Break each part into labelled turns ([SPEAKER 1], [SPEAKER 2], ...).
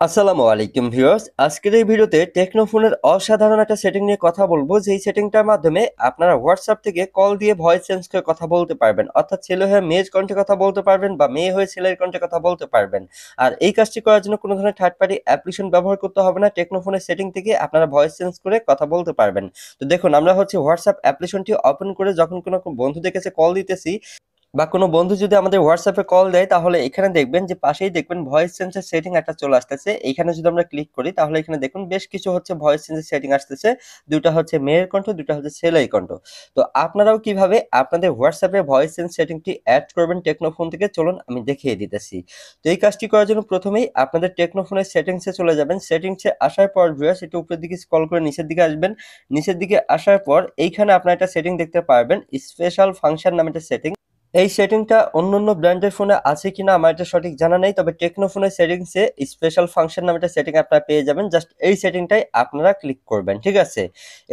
[SPEAKER 1] আসসালামু আলাইকুম ভিউয়ার্স, আজকের এই ভিডিওতে টেকনোফোনের অসাধারণ একটা সেটিং নিয়ে কথা বলবো। যেই সেটিংটার মাধ্যমে আপনারা হোয়াটসঅ্যাপ থেকে কল দিয়ে ভয়েস চেঞ্জ করে কথা বলতে পারবেন, অর্থাৎ ছেলে হয়ে মেয়ের কণ্ঠে কথা বলতে পারবেন বা মেয়ে হয়ে ছেলের কণ্ঠে কথা বলতে পারবেন। আর এই কাজটি করার জন্য কোনো ধরনের থার্ড পার্টি অ্যাপ্লিকেশন ব্যবহার করতে হবে না। টেকনোফোনের সেটিং থেকে আপনারা ভয়েস চেঞ্জ করে কথা বলতে পারবেন। তো দেখুন, আমরা হোয়াটসঅ্যাপ অ্যাপ্লিকেশনটি ওপেন করে যখন কোনো বন্ধুদের কাছে কল দিতেছি বা কোনো বন্ধু যদি আমাদের হোয়াটসঅ্যাপে কল দেয়, তাহলে এখানে দেখবেন যে পাশেই দেখবেন ভয়েস চেঞ্জের সেটিং একটা চলে আসতেছে। এইখানে যদি আমরা ক্লিক করি তাহলে এখানে দেখুন বেশ কিছু ভয়েস চেঞ্জের সেটিং আসতেছে। দুটা মেয়ের কণ্ঠ, দুটা ছেলের কণ্ঠ। তো আপনারাও কিভাবে আপনাদের হোয়াটসঅ্যাপে ভয়েস চেঞ্জ সেটিংটি অ্যাড করবেন টেকনোফোন থেকে, চলুন আমি দেখিয়ে দিতেছি। তো এই কাজটি করার জন্য প্রথমেই আপনাদের টেকনোফোনের সেটিংসে চলে যাবেন। সেটিংসে আসার পর ভিউয়ার্স একটু উপরের দিকে স্ক্রল করে নিচের দিকে আসবেন। নিচের দিকে আসার পর এইখানে আপনারা একটা সেটিং দেখতে পারবেন, স্পেশাল ফাংশন নামে একটা সেটিং। এই সেটিংটা অন্যান্য ব্র্যান্ডের ফোনে আছে কিনা আমার এটা সঠিক জানা নেই, তবে টেকনো ফোনের সেটিংসে স্পেশাল ফাংশন নামে একটা সেটিং আপনারা পেয়ে যাবেন। জাস্ট এই সেটিংটাই আপনারা ক্লিক করবেন, ঠিক আছে?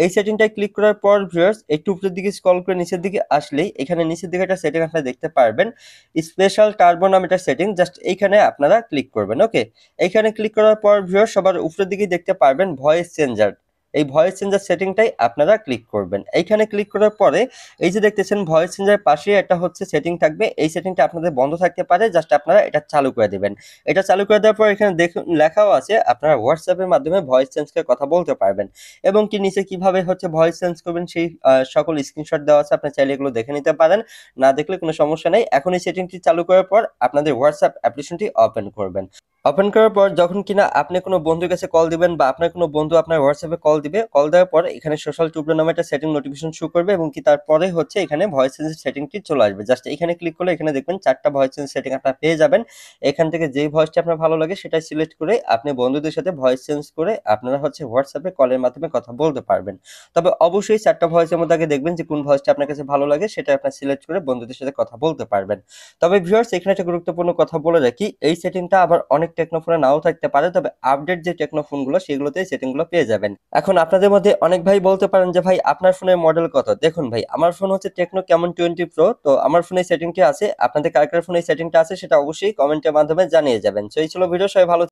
[SPEAKER 1] এই সেটিংটাই ক্লিক করার পর ভিউয়ার্স একটু উপরের দিকে স্ক্রল করে নিচের দিকে আসলেই এখানে নিচের দিকে একটা সেটিং আপনারা দেখতে পারবেন, স্পেশাল টার্বো নামে একটা সেটিং। জাস্ট এইখানে আপনারা ক্লিক করবেন। ওকে, এইখানে ক্লিক করার পর ভিউয়ার্স সবার উপরের দিকে দেখতে পারবেন ভয়েস চেঞ্জার। এই ভয়েস চেঞ্জার সেটিংটাই আপনারা ক্লিক করবেন। এইখানে ক্লিক করার পরে এই যে দেখতেছেন ভয়েস চেঞ্জার পাশে একটা সেটিং থাকবে। এই সেটিংটা আপনাদের বন্ধ থাকতে পারে, জাস্ট আপনারা এটা চালু করে দিবেন। এটা চালু করে দেওয়ার পর এখানে দেখুন লেখাও আছে আপনারা হোয়াটসঅ্যাপের মাধ্যমে ভয়েস চেঞ্জ করে কথা বলতে পারবেন, এবং কি নিচে কিভাবে ভয়েস চেঞ্জ করবেন সেই সকল স্ক্রিনশট দেওয়া আছে। আপনি চাইলে এগুলো দেখে নিতে পারেন, না দেখলে কোনো সমস্যা নেই। এখন এই সেটিংটি চালু করার পর আপনাদের হোয়াটসঅ্যাপ অ্যাপ্লিকেশনটি ওপেন করবেন। ওপেন করার পর যখন কিনা আপনি কোনো বন্ধুর কাছে কল দিবেন বা আপনার কোনো বন্ধু আপনার হোয়াটসঅ্যাপে কল দিবে, কল দেওয়ার পর এখানে সোশ্যাল টুবলো নামে একটা সেটিং নোটিফিকেশন শো করবে, এবং কি তারপরে এখানে ভয়েস চেঞ্জের সেটিংটি চলে আসবে। জাস্ট এখানে ক্লিক করলে এখানে দেখবেন 4টা ভয়েস চেঞ্জ সেটিং আপনারা পেয়ে যাবেন। এখান থেকে যেই ভয়েসটা আপনার ভালো লাগে সেটাই সিলেক্ট করে আপনি বন্ধুদের সাথে ভয়েস চেঞ্জ করে আপনারা হোয়াটসঅ্যাপে কলের মাধ্যমে কথা বলতে পারবেন। তবে অবশ্যই 4টা ভয়েসের মধ্যে আগে দেখবেন যে কোন ভয়েসটা আপনার কাছে ভালো লাগে, সেটা আপনার সিলেক্ট করে বন্ধুদের সাথে কথা বলতে পারবেন। তবে ভিউয়ার্স এখানে একটা গুরুত্বপূর্ণ কথা বলে রাখি, এই সেটিংটা আবার অনেক টেকনোফোনে নাও থাকতে পারে, তবে আপডেট যে টেকনোফোনগুলো সেগুলোতে এই সেটিংগুলো পেয়ে যাবেন। এখন আপনাদের মধ্যে অনেক ভাই বলতে পারেন যে ভাই আপনার ফোনের মডেল কত? দেখুন ভাই, আমার ফোন টেকনো ক্যামন 20 প্রো। তো আমার ফোনে এই সেটিংটি আছে। আপনাদের কার কার ফোনে এই সেটিংটা আছে সেটা অবশ্যই কমেন্টের মাধ্যমে জানিয়ে যাবেন। তো এই ছিল ভিডিও, সবাই ভালো